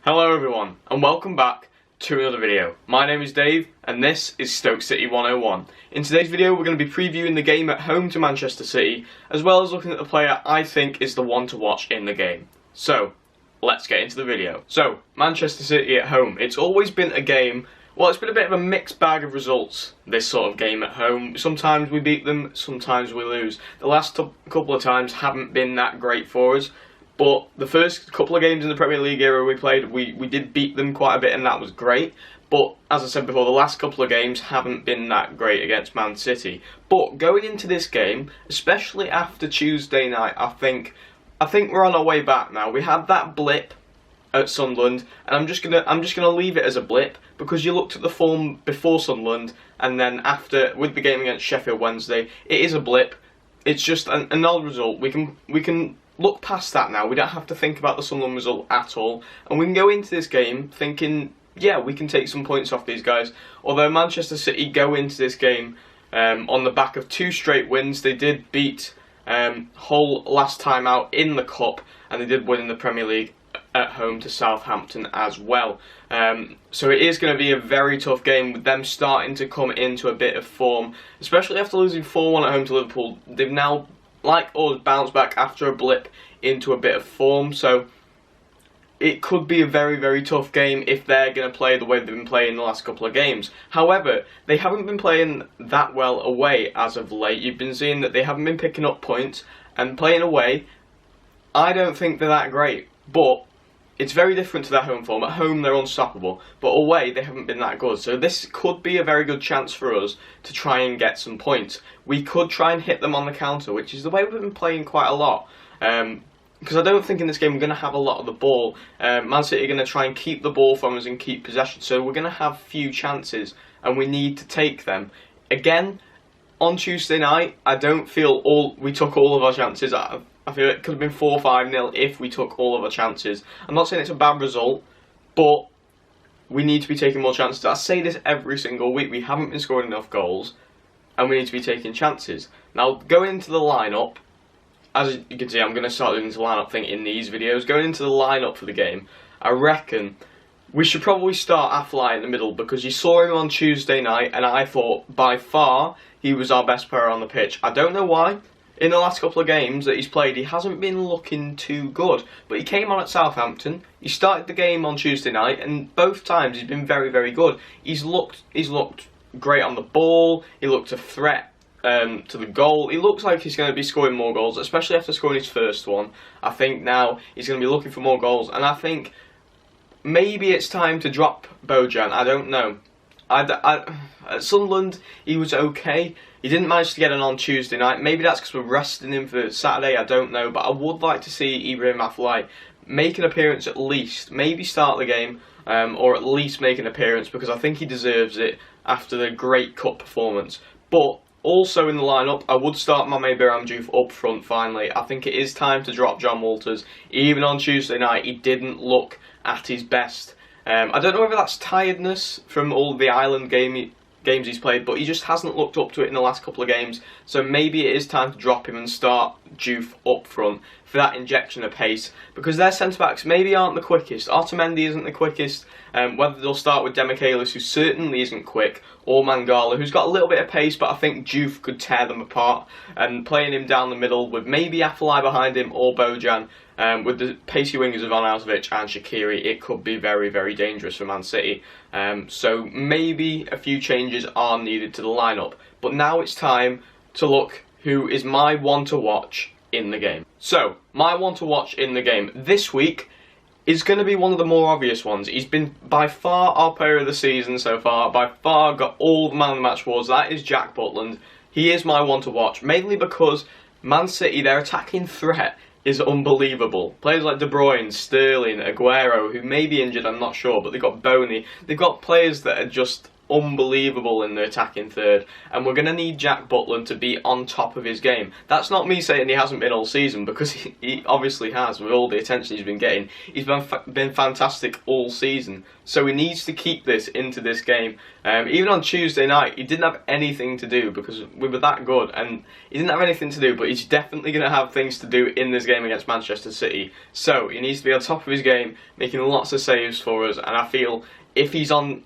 Hello everyone, and welcome back to another video. My name is Dave, and this is Stoke City 101. In today's video, we're going to be previewing the game at home to Manchester City, as well as looking at the player I think is the one to watch in the game. So, let's get into the video. So, Manchester City at home. It's always been a game, well, it's been a bit of a mixed bag of results, this sort of game at home. Sometimes we beat them, sometimes we lose. The last couple of times haven't been that great for us. But the first couple of games in the Premier League era we played, we did beat them quite a bit, and that was great. But as I said before, the last couple of games haven't been that great against Man City. But going into this game, especially after Tuesday night, I think we're on our way back now. We had that blip at Sunderland, and I'm just gonna leave it as a blip, because you looked at the form before Sunderland, and then after with the game against Sheffield Wednesday, it is a blip. It's just an odd result. We can look past that now. We don't have to think about the Sunderland result at all, and we can go into this game thinking, yeah, we can take some points off these guys. Although Manchester City go into this game on the back of 2 straight wins. They did beat Hull last time out in the Cup, and they did win in the Premier League at home to Southampton as well. So it is going to be a very tough game, with them starting to come into a bit of form, especially after losing 4-1 at home to Liverpool. They've now, like us, bounced back after a blip into a bit of form, so it could be a very, very tough game if they're going to play the way they've been playing the last couple of games. However, they haven't been playing that well away as of late. You've been seeing that they haven't been picking up points, and playing away, I don't think they're that great, but it's very different to their home form. At home, they're unstoppable, but away, they haven't been that good. So this could be a very good chance for us to try and get some points. We could try and hit them on the counter, which is the way we've been playing quite a lot. Because I don't think in this game we're going to have a lot of the ball. Man City are going to try and keep the ball from us and keep possession. So we're going to have few chances, and we need to take them. Again, on Tuesday night, I don't feel we took all of our chances. I feel it could have been 4 or 5-0 if we took all of our chances. I'm not saying it's a bad result, but we need to be taking more chances. I say this every single week. We haven't been scoring enough goals, and we need to be taking chances. Now, going into the lineup, as you can see, I'm going to start doing this lineup thing in these videos. Going into the lineup for the game, I reckon we should probably start Afellay in the middle, because you saw him on Tuesday night, and I thought by far he was our best player on the pitch. I don't know why. In the last couple of games that he's played, he hasn't been looking too good. But he came on at Southampton, he started the game on Tuesday night, and both times he's been very, very good. He's looked great on the ball, he looked a threat to the goal. He looks like he's going to be scoring more goals, especially after scoring his first one. I think now he's going to be looking for more goals, and I think maybe it's time to drop Bojan. I don't know. At Sunderland, he was okay. He didn't manage to get in on Tuesday night. Maybe that's because we're resting him for Saturday, I don't know. But I would like to see Ibrahim Afellay make an appearance at least. Maybe start the game, or at least make an appearance, because I think he deserves it after the great cup performance. But also in the lineup, I would start Mame Biramdiouf up front finally. I think it is time to drop John Walters. Even on Tuesday night, he didn't look at his best. I don't know whether that's tiredness from all the Island games he's played, but he just hasn't looked up to it in the last couple of games. So maybe it is time to drop him and start Diouf up front for that injection of pace, because their centre-backs maybe aren't the quickest. Otamendi isn't the quickest, whether they'll start with Demichelis, who certainly isn't quick, or Mangala, who's got a little bit of pace, but I think Diouf could tear them apart, and playing him down the middle with maybe Afellay behind him or Bojan, with the pacey wingers of Arnautovic and Shaqiri, it could be very, very dangerous for Man City. So maybe a few changes are needed to the lineup. But now it's time to look who is my one to watch in the game. So, my one to watch in the game this week is going to be one of the more obvious ones. He's been by far our player of the season so far, by far got all the man of the match awards. That is Jack Butland. He is my one to watch, mainly because Man City, their attacking threat is unbelievable. Players like De Bruyne, Sterling, Aguero, who may be injured, I'm not sure, but they've got Boney. They've got players that are just unbelievable in the attacking third, and we're going to need Jack Butland to be on top of his game. That's not me saying he hasn't been all season, because he obviously has, with all the attention he's been getting. He's been fantastic all season, so he needs to keep this into this game. Even on Tuesday night, he didn't have anything to do because we were that good, and he didn't have anything to do, but he's definitely going to have things to do in this game against Manchester City. So he needs to be on top of his game, making lots of saves for us, and I feel if he's on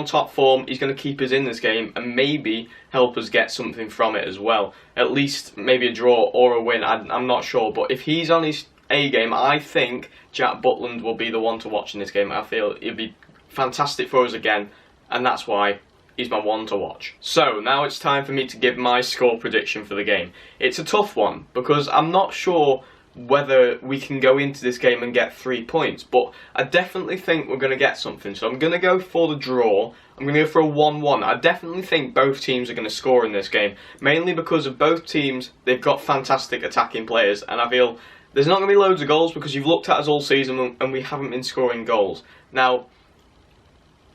top form, he's going to keep us in this game and maybe help us get something from it as well. At least maybe a draw or a win, I'm not sure, but if he's on his A game, I think Jack Butland will be the one to watch in this game. I feel he'll be fantastic for us again, and that's why he's my one to watch. So now it's time for me to give my score prediction for the game. It's a tough one because I'm not sure whether we can go into this game and get 3 points, but I definitely think we're going to get something. So I'm going to go for the draw. I'm going to go for a 1-1. I definitely think both teams are going to score in this game, mainly because of both teams. They've got fantastic attacking players, and I feel there's not going to be loads of goals because you've looked at us all season and we haven't been scoring goals. Now,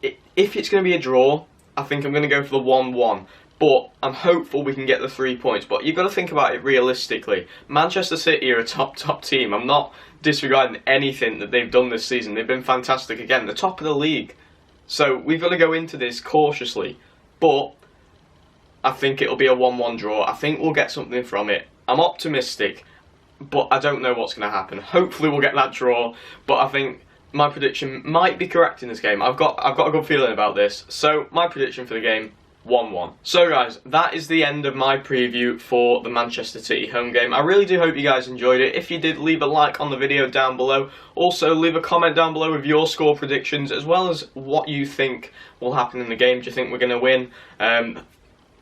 if it's going to be a draw, I think I'm going to go for the 1-1. But I'm hopeful we can get the 3 points. But you've got to think about it realistically. Manchester City are a top team. I'm not disregarding anything that they've done this season. They've been fantastic again. They're top of the league. So we've got to go into this cautiously. But I think it'll be a 1-1 draw. I think we'll get something from it. I'm optimistic, but I don't know what's going to happen. Hopefully we'll get that draw. But I think my prediction might be correct in this game. I've got a good feeling about this. So my prediction for the game, 1-1. So guys, that is the end of my preview for the Manchester City home game. I really do hope you guys enjoyed it. If you did, leave a like on the video down below. Also, leave a comment down below with your score predictions, as well as what you think will happen in the game. Do you think we're going to win?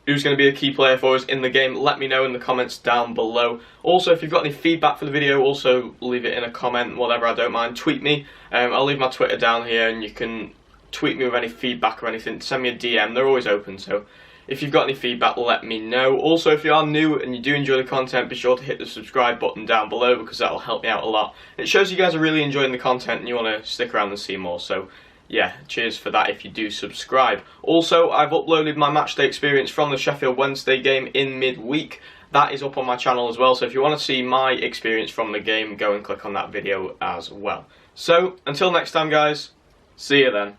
Who's going to be a key player for us in the game? Let me know in the comments down below. Also, if you've got any feedback for the video, also leave it in a comment, whatever, I don't mind. Tweet me. I'll leave my Twitter down here, and you can tweet me with any feedback or anything. Send me a DM, they're always open, so if you've got any feedback, let me know. Also, if you are new and you do enjoy the content, be sure to hit the subscribe button down below, because that will help me out a lot. It shows you guys are really enjoying the content and you want to stick around and see more, so yeah, cheers for that if you do subscribe. Also, I've uploaded my matchday experience from the Sheffield Wednesday game in midweek. That is up on my channel as well, so if you want to see my experience from the game, go and click on that video as well. So, until next time guys, see you then.